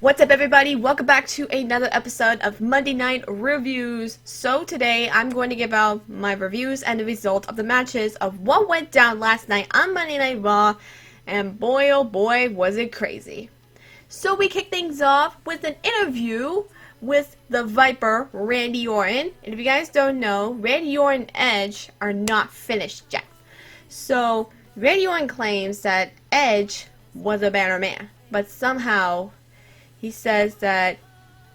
What's up, everybody? Welcome back to another episode of Monday Night Reviews. So today I'm going to give out my reviews and the result of the matches of what went down last night on Monday Night Raw, and boy oh boy was it crazy. So we kick things off with an interview with the Viper, Randy Orton. And if you guys don't know, Randy Orton and Edge are not finished yet. So Randy Orton claims that Edge was a better man, but somehow he says that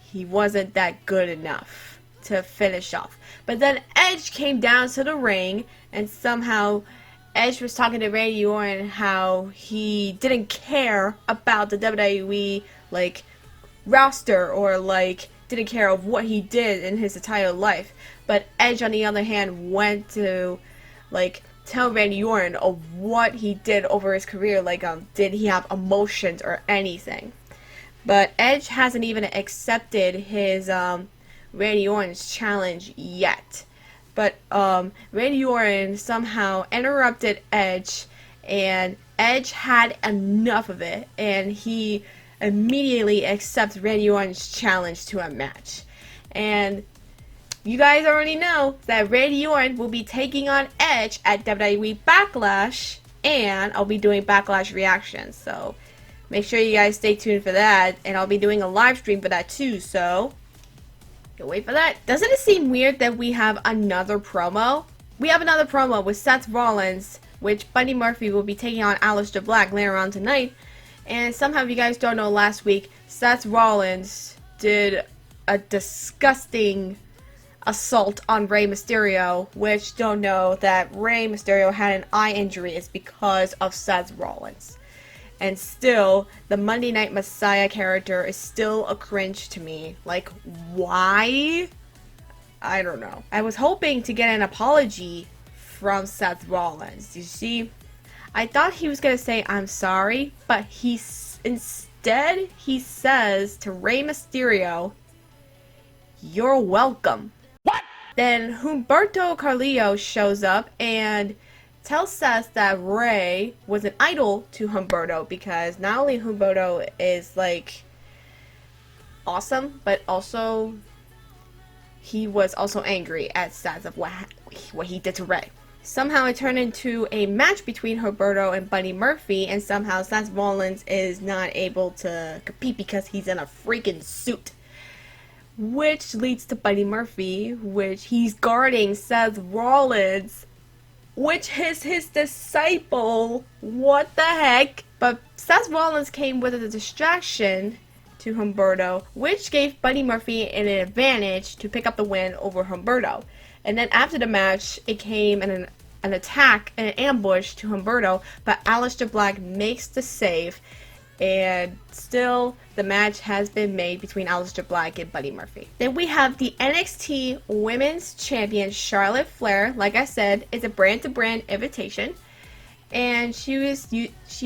he wasn't that good enough to finish off. But then Edge came down to the ring, and somehow Edge was talking to Randy Orton how he didn't care about the WWE roster, or didn't care of what he did in his entire life. But Edge, on the other hand, went to tell Randy Orton of what he did over his career, did he have emotions or anything. But Edge hasn't even accepted his Randy Orton's challenge yet. But Randy Orton somehow interrupted Edge, and Edge had enough of it, and he immediately accepts Randy Orton's challenge to a match. And you guys already know that Randy Orton will be taking on Edge at WWE Backlash, and I'll be doing Backlash reactions, so make sure you guys stay tuned for that, and I'll be doing a live stream for that too, so you'll wait for that. Doesn't it seem weird that we have another promo? We have another promo with Seth Rollins, which Buddy Murphy will be taking on Alistair Black later on tonight. And somehow, if you guys don't know, last week Seth Rollins did a disgusting assault on Rey Mysterio, which don't know that Rey Mysterio had an eye injury is because of Seth Rollins. And still, the Monday Night Messiah character is still a cringe to me. Why? I don't know. I was hoping to get an apology from Seth Rollins. You see, I thought he was going to say, I'm sorry, but instead he says to Rey Mysterio, you're welcome. What? Then Humberto Carrillo shows up and tells Seth that Rey was an idol to Humberto, because not only Humberto is awesome, but also he was also angry at Seth of what he did to Rey. Somehow it turned into a match between Humberto and Buddy Murphy, and somehow Seth Rollins is not able to compete because he's in a freaking suit. Which leads to Buddy Murphy, which he's guarding Seth Rollins, which is his disciple. What the heck? But Seth Rollins came with a distraction to Humberto, which gave Buddy Murphy an advantage to pick up the win over Humberto. And then after the match, it came an attack, an ambush to Humberto, but Alistair Black makes the save, and still the match has been made between Alistair Black and Buddy Murphy. Then we have the NXT Women's Champion Charlotte Flair. Like I said, it's a brand-to-brand invitation, and she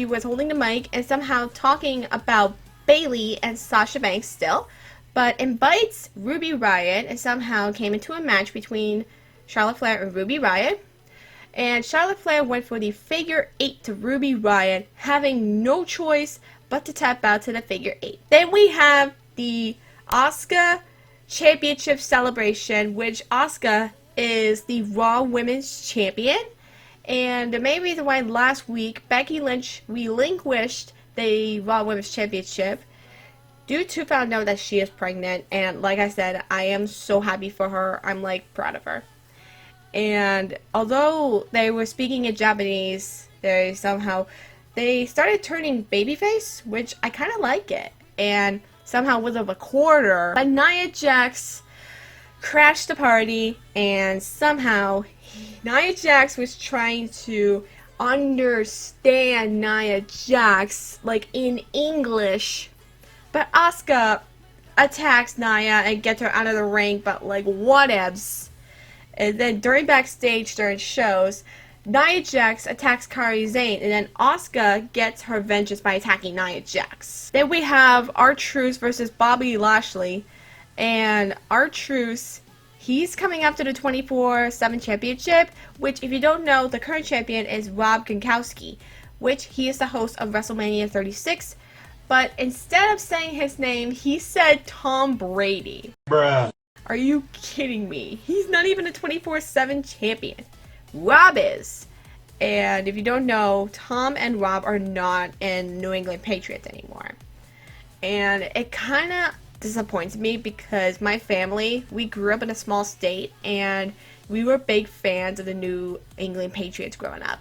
was holding the mic and somehow talking about Bayley and Sasha Banks still, but invites Ruby Riott, and somehow came into a match between Charlotte Flair and Ruby Riott. And Charlotte Flair went for the figure 8 to Ruby Riott, having no choice but to tap out to the figure 8. Then we have the Asuka Championship celebration, which Asuka is the Raw Women's Champion. And the main reason why last week Becky Lynch relinquished the Raw Women's Championship due to found out that she is pregnant. And like I said, I am so happy for her. I'm proud of her. And although they were speaking in Japanese, they started turning babyface, which I kind of like it. And somehow with a recorder, but Nia Jax crashed the party, and somehow Nia Jax was trying to understand Nia Jax in English, but Asuka attacks Nia and gets her out of the ring, but whatevs. And then during shows, Nia Jax attacks Kairi Sane, and then Asuka gets her vengeance by attacking Nia Jax. Then we have R-Truth versus Bobby Lashley, and R-Truth, he's coming after the 24/7 championship, which, if you don't know, the current champion is Rob Gronkowski, which he is the host of WrestleMania 36, but instead of saying his name, he said Tom Brady. Bruh. Are you kidding me? He's not even a 24/7 champion. Rob is. And if you don't know, Tom and Rob are not in New England Patriots anymore. And it kind of disappoints me because my family, we grew up in a small state and we were big fans of the New England Patriots growing up.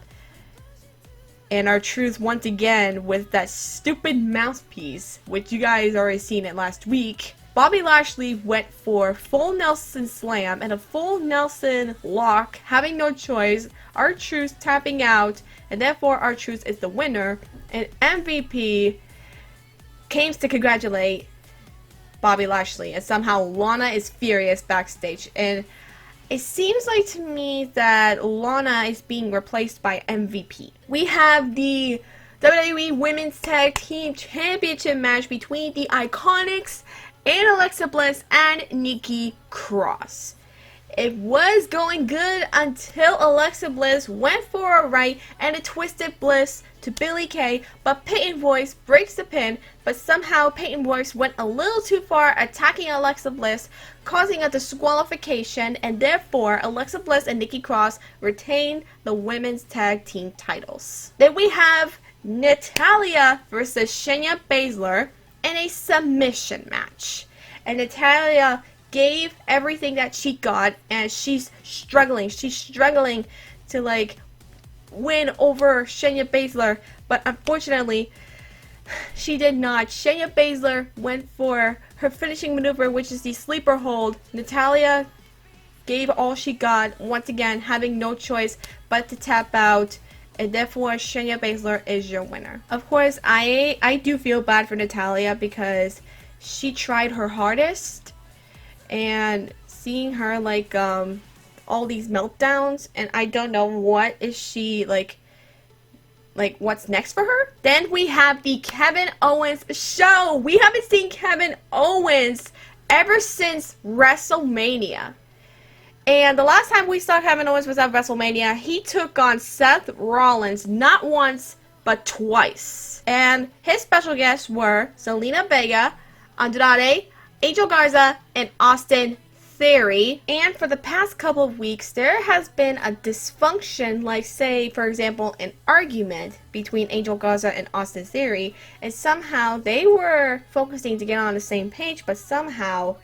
And our truth once again with that stupid mouthpiece, which you guys already seen it last week. Bobby Lashley went for full Nelson slam and a full Nelson lock, having no choice. R-Truth tapping out, and therefore R-Truth is the winner. And MVP came to congratulate Bobby Lashley, and somehow Lana is furious backstage. And it seems like to me that Lana is being replaced by MVP. We have the WWE Women's Tag Team Championship match between the Ikonics and Alexa Bliss and Nikki Cross. It was going good until Alexa Bliss went for a right and a twisted Bliss to Billie Kay, but Peyton Royce breaks the pin, but somehow Peyton Royce went a little too far, attacking Alexa Bliss, causing a disqualification, and therefore Alexa Bliss and Nikki Cross retain the women's tag team titles. Then we have Natalya versus Shayna Baszler in a submission match. And Natalya gave everything that she got, and she's struggling to like win over Shayna Baszler, but unfortunately she did not. Shayna Baszler went for her finishing maneuver, which is the sleeper hold. Natalya gave all she got, once again having no choice but to tap out, and therefore Shayna Baszler is your winner. Of course, I do feel bad for Natalya because she tried her hardest, and seeing her like all these meltdowns, and I don't know what is she like what's next for her. Then we have the Kevin Owens show. We haven't seen Kevin Owens ever since WrestleMania. And the last time we saw Kevin Owens was at WrestleMania. He took on Seth Rollins not once but twice. And his special guests were Zelina Vega, Andrade, Angel Garza, and Austin Theory. And for the past couple of weeks, there has been a dysfunction, like say, for example, an argument between Angel Garza and Austin Theory, and somehow they were focusing to get on the same page, but somehow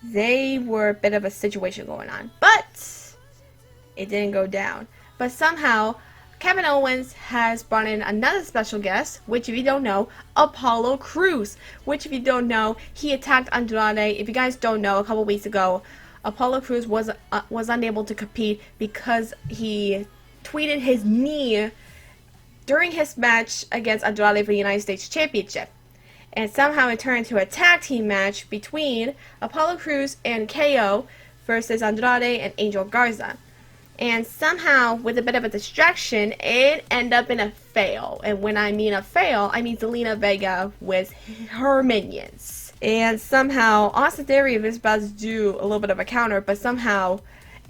they were a bit of a situation going on. But it didn't go down. But somehow Kevin Owens has brought in another special guest, which if you don't know, Apollo Crews. Which if you don't know, he attacked Andrade. If you guys don't know, a couple weeks ago, Apollo Crews was unable to compete because he tweeted his knee during his match against Andrade for the United States Championship. And somehow it turned into a tag team match between Apollo Crews and KO versus Andrade and Angel Garza. And somehow, with a bit of a distraction, it ended up in a fail. And when I mean a fail, I mean Zelina Vega with her minions. And somehow, Austin Theory was about to do a little bit of a counter, but somehow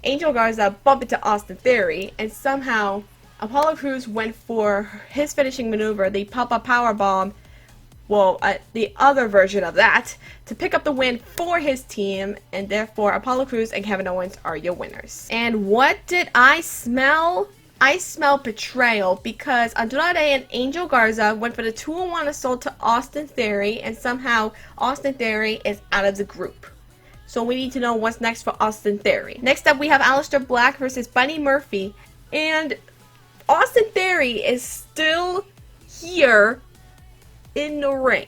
Angel Garza bumped into Austin Theory, and somehow Apollo Crews went for his finishing maneuver, the pop-up powerbomb, well, the other version of that, to pick up the win for his team, and therefore Apollo Crews and Kevin Owens are your winners. And what did I smell? I smell betrayal, because Andrade and Angel Garza went for the 2-on-1 assault to Austin Theory, and somehow Austin Theory is out of the group. So we need to know what's next for Austin Theory. Next up, we have Alistair Black versus Buddy Murphy, and Austin Theory is still here in the ring,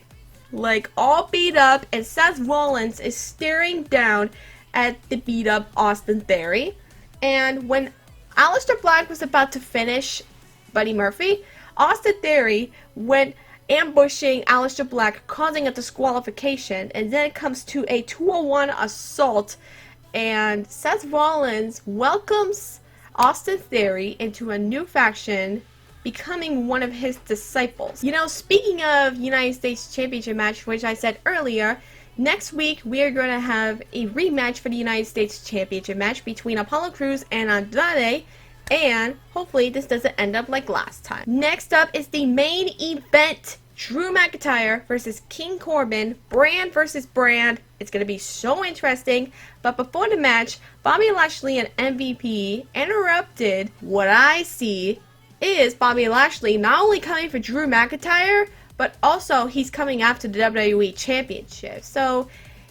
like all beat up, and Seth Rollins is staring down at the beat up Austin Theory. And when Alistair Black was about to finish Buddy Murphy, Austin Theory went ambushing Alistair Black, causing a disqualification, and then it comes to a 2-on-1 assault, and Seth Rollins welcomes Austin Theory into a new faction, becoming one of his disciples. You know, speaking of United States Championship match, which I said earlier, next week we are going to have a rematch for the United States Championship match between Apollo Crews and Andrade, and hopefully this doesn't end up like last time. Next up is the main event Drew McIntyre versus King Corbin, brand versus brand. It's going to be so interesting. But before the match, Bobby Lashley and MVP interrupted. What I see is Bobby Lashley not only coming for Drew McIntyre, but also he's coming after the WWE Championship. So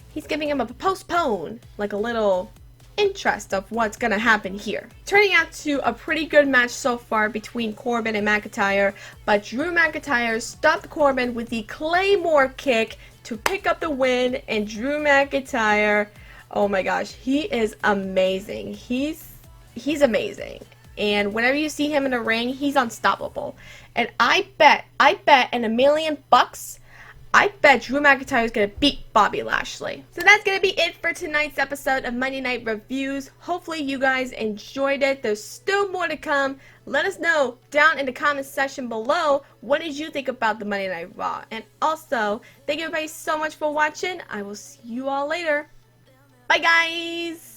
he's giving him a postpone, like a little interest of what's gonna happen here. Turning out to a pretty good match so far between Corbin and McIntyre, but Drew McIntyre stopped Corbin with the Claymore kick to pick up the win, and Drew McIntyre, oh my gosh, he is amazing. He's amazing. And whenever you see him in the ring, he's unstoppable. And I bet, and $1,000,000, I bet Drew McIntyre is going to beat Bobby Lashley. So that's going to be it for tonight's episode of Monday Night Reviews. Hopefully you guys enjoyed it. There's still more to come. Let us know down in the comment section below, what did you think about the Monday Night Raw? And also, thank you everybody so much for watching. I will see you all later. Bye guys!